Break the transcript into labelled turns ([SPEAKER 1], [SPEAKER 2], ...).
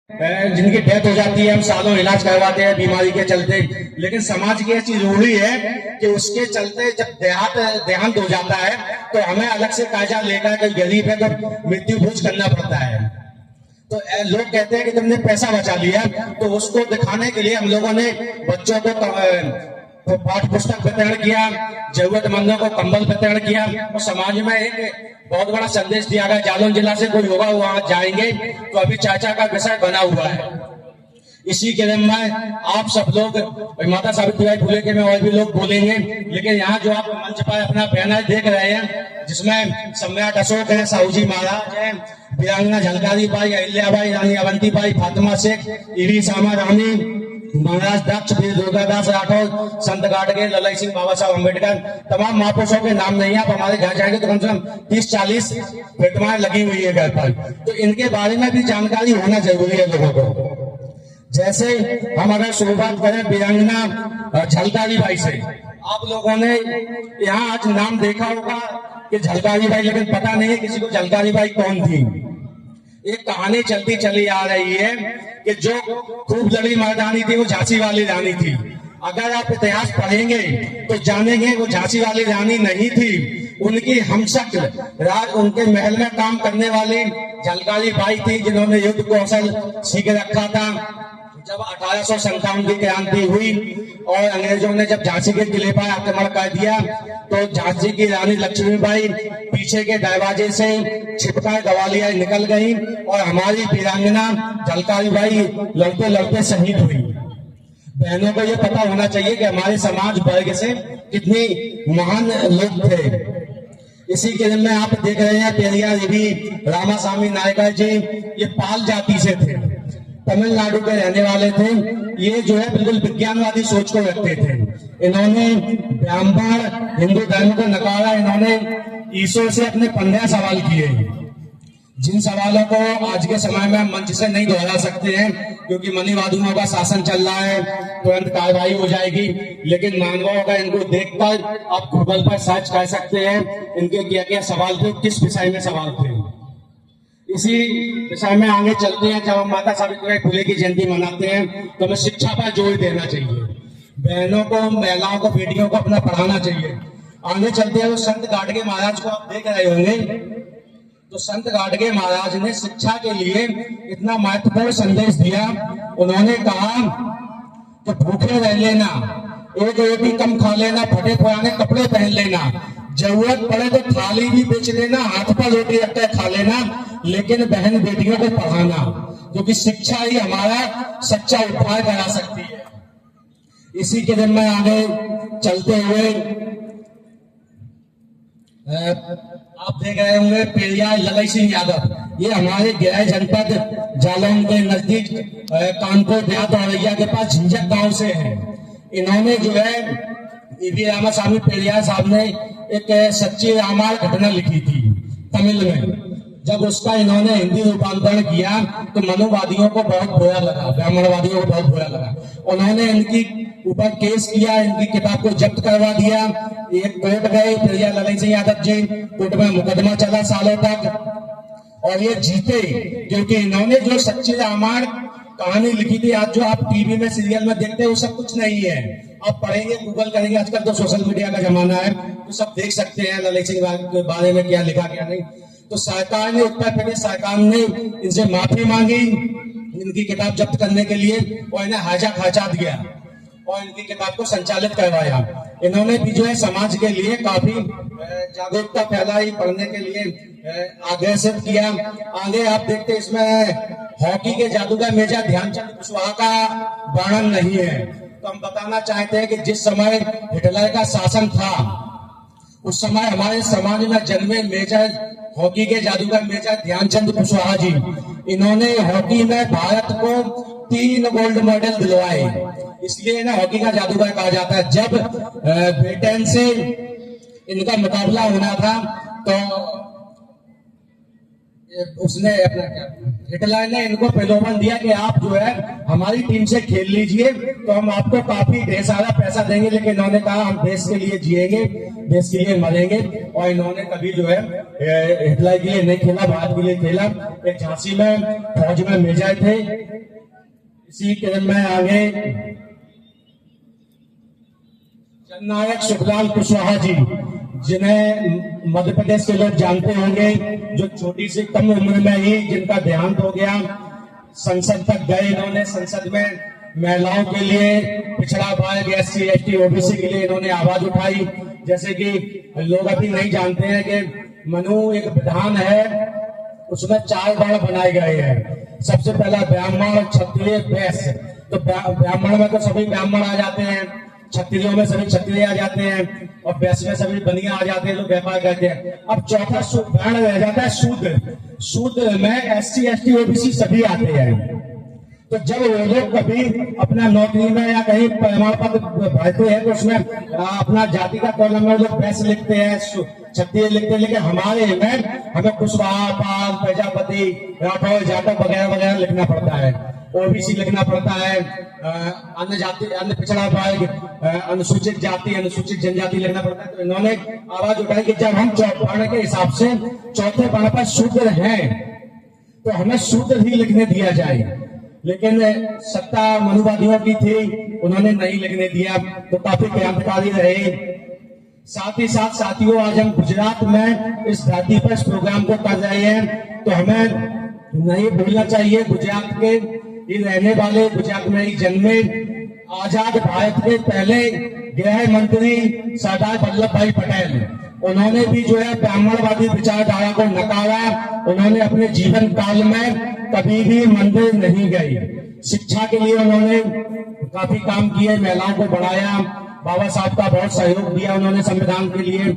[SPEAKER 1] जिनकी डेथ हो जाती है, हम सालों इलाज करवाते हैं बीमारी के चलते, लेकिन समाज की ऐसी रूढ़ी है कि उसके चलते जब देहांत हो जाता है तो हमें अलग से कायजा लेकर कोई गरीब है तो मृत्यु भोज करना पड़ता है। तो लोग कहते हैं कि तुमने पैसा बचा लिया, तो उसको दिखाने के लिए हम लोगों ने बच्चों को पाठ पुस्तक वितरण किया, जरूरतमंदों को कंबल वितरण किया और समाज में एक बहुत बड़ा संदेश दिया गया। जालौन जिला से कोई होगा वहां जाएंगे तो अभी चाचा का विषय बना हुआ है। इसी के लिए मैं आप सब लोग, माता सावित्रीबाई फुले के में और भी लोग बोलेंगे, लेकिन यहाँ जो आप मंच पर अपना बैनर देख रहे हैं जिसमें सम्राट अशोक है, साहूजी महाराज है, वीरांगना झलकारी बाई, अहिल्याबाई, रानी अवंतीबाई, फातिमा शेख, ईवी सामा रानी, महाराज दक्ष, वीर दुर्गादास राठौर, संत गाडगे, ललाई सिंह, बाबा साहब अम्बेडकर, तमाम महापुरुषों के नाम नहीं। आप हमारे घर जाएंगे तो कम से कम 30-40 प्रतिमाएं लगी हुई है घर पर, तो इनके बारे में भी जानकारी होना जरूरी है लोगों को। जैसे हम अगर शुरुआत करें वीरांगना झलकारी बाई से, आप लोगों ने यहाँ आज नाम देखा होगा कि झलकारी बाई, लेकिन पता नहीं है किसी को झलकारी बाई कौन थी। एक कहानी चलती चली आ रही है कि जो खूब लड़ी मर्दानी थी वो झांसी वाली रानी थी। अगर आप इतिहास पढ़ेंगे तो जानेंगे वो झांसी वाली रानी नहीं थी, उनकी हमशक्ल उनके महल में काम करने वाली झलकारी बाई थी, जिन्होंने युद्ध कौशल सीख रखा था। जब 1857 की क्रांति हुई और अंग्रेजों ने जब झांसी के किले पर आक्रमण कर दिया तो झांसी की रानी लक्ष्मीबाई पीछे के दरवाजे से छिपकर ग्वालियर निकल गई और हमारी वीरांगना झलकारी बाई लड़ते लड़ते शहीद हुई। बहनों को ये पता होना चाहिए कि हमारे समाज वर्ग से कितनी महान लोग थे। इसी के लिए में आप देख रहे हैं पेरियार देवी, रामास्वामी नायकर जी, ये पाल जाति से थे, तमिलनाडु के रहने वाले थे। ये जो है बिल्कुल विज्ञानवादी सोच को रखते थे। इन्होंने ब्राह्मण हिंदू धर्म को नकारा। इन्होंने ईश्वर से अपने 15 सवाल किए, जिन सवालों को आज के समय में हम मंच से नहीं दोहरा सकते हैं क्योंकि मनीवादियों का शासन चल रहा है, तुरंत कार्रवाई हो जाएगी। लेकिन मानवों का इनको देखकर आप गूगल पर सर्च कर सकते हैं इनके क्या क्या सवाल थे, किस विषय में सवाल थे। इसी विषय में आगे चलते हैं। जब हम माता सावित्रीबाई फुले की जयंती मनाते हैं तो हमें शिक्षा पर जोर देना चाहिए। बहनों को, महिलाओं को, बेटियों को अपना पढ़ाना चाहिए। आगे चलते हैं तो संत गाडगे महाराज को आप देख रहे होंगे, तो संत गाडगे महाराज ने शिक्षा के लिए इतना महत्वपूर्ण संदेश दिया। उन्होंने कहा कि भूखे रह लेना, एक रोटी कम खा लेना, फटे पुराने कपड़े पहन लेना, जरूरत पड़े तो थाली भी बेच लेना, हाथ पर रोटी रखकर खा लेना, लेकिन बहन बेटियों को पढ़ाना, क्योंकि शिक्षा ही हमारा सच्चा उद्धार करा सकती है। इसी के दिन में आगे चलते हुए आप देख रहे होंगे पेरियार ललाई सिंह यादव, ये हमारे गया जनपद जालौन के नजदीक कानपुर देहात औरैया के पास झिंझक गांव से हैं। इन्होंने जो है ईवी रामास्वामी पेरियार साहब ने एक सच्ची रामायण घटना लिखी थी तमिल में। जब उसका इन्होंने हिंदी रूपांतरण किया तो मनुवादियों को बहुत बुरा लगा, ब्राह्मणवादियों को बहुत बुरा लगा। उन्होंने इनकी ऊपर केस किया, इनकी किताब को जब्त करवा दिया। एक कोर्ट गए पेरियार ललाई सिंह यादव जी, कोर्ट में मुकदमा चला सालों तक और ये जीते, क्योंकि इन्होंने जो सच्ची रामायण कहानी लिखी थी। आज जो आप टीवी में सीरियल में देखते हैं वो सब कुछ नहीं है। आप पढ़ेंगे, गूगल करेंगे, आजकल तो सोशल मीडिया का जमाना है, तो सब देख सकते हैं ललाई सिंह के बारे में क्या लिखा क्या नहीं। तो सरकार ने, उत्तर प्रदेश सरकार ने इनसे माफी मांगी इनकी किताब जब्त करने के लिए और इन्हें हाजा खर्चा दिया और इनकी किताब को संचालित करवाया। इन्होंने भी जो है समाज के लिए काफी जागरूकता फैलाई, पढ़ने के लिए आग्रहित किया। आगे आप देखते हैं इसमें हॉकी के जादूगर मेजर ध्यानचंद कुशवाहा का वर्णन नहीं है। तो हम बताना चाहते हैं कि जिस समय हिटलर का शासन था उस समय हमारे समाज में जन्मे मेजर, हॉकी के जादूगर मेजर ध्यानचंद कुशवाहा जी, इन्होंने हॉकी में भारत को 3 गोल्ड मेडल दिलवाए, इसलिए इन्हें हॉकी का जादूगर कहा जाता है। जब ब्रिटेन से इनका मुकाबला होना था तो उसने अपना क्या हिटलर ने इनको प्रलोभन दिया कि आप जो है हमारी टीम से खेल लीजिए तो हम आपको काफी ढेर सारा पैसा देंगे, लेकिन इन्होंने कहा हम देश के लिए जिएंगे, देश के लिए मरेंगे। और इन्होंने कभी जो है हिटलर के लिए नहीं खेला, भारत के लिए खेला। एक झांसी में फौज में मेजर थे। इसी क्रम में आगे जननायक सुखलाल कुशवाहा जी, जिन्हें मध्य प्रदेश के लोग जानते होंगे, जो छोटी सी कम उम्र में ही जिनका देहांत हो गया। संसद तक गए इन्होंने, संसद में महिलाओं के लिए, पिछड़ा वर्ग, SC ST OBC के लिए इन्होंने आवाज उठाई। जैसे कि लोग अभी नहीं जानते हैं कि मनु एक विधान है, उसमें 4 वर्ण बनाए गए हैं। सबसे पहला ब्राह्मण, क्षत्रिय, वैश्य। तो ब्राह्मण में तो सभी ब्राह्मण आ जाते हैं, क्षत्रियों में सभी क्षत्रिय आ जाते हैं, और वैश्य में सभी बनिया आ जाते हैं, लोग व्यापार करते हैं। अब चौथा वर्ण रह जाता है शूद्र। शूद्र में SC ST OBC सभी आते हैं। तो जब वो लोग कभी अपना नौकरी में या कहीं प्रमाण पत्र भरते हैं तो उसमें अपना जाति का कॉलम में लोग वैश्य लिखते हैं, क्षत्रिय लिखते हैं, लेकिन हमारे में हमें कुशवाहा, पाल, प्रजापति, राठौर, जाटव वगैरह वगैरह लिखना पड़ता है। OBC लिखना पड़ता है, अन्य जाति, अन्य पिछड़ा वर्ग, अनुसूचित जाति, अनुसूचित जनजाति लिखना पड़ता है। तो इन्होंने आवाज उठाई कि जब हम वर्ण के हिसाब से चौथे वर्ण पर शूद्र हैं तो हमें शूद्र ही लिखने दिया जाए। लेकिन सत्ता मनुवादियों की थी, उन्होंने नहीं लिखने दिया, तो काफी क्रांतिकारी रहे। साथ ही साथ साथियों, आज हम गुजरात में इस धरती पर इस प्रोग्राम को कर रहे हैं, तो हमें नहीं भूलना चाहिए गुजरात के ये रहने वाले, गुजरात में ही जन्मे, आजाद भारत के पहले गृह मंत्री सरदार वल्लभ भाई पटेल। उन्होंने भी जो है ब्राह्मणवादी विचारधारा को नकारा। उन्होंने अपने जीवन काल में कभी भी मंदिर नहीं गए। शिक्षा के लिए उन्होंने काफी काम किए, महिलाओं को बढ़ाया। बाबा साहब का बहुत सहयोग दिया उन्होंने संविधान के लिए।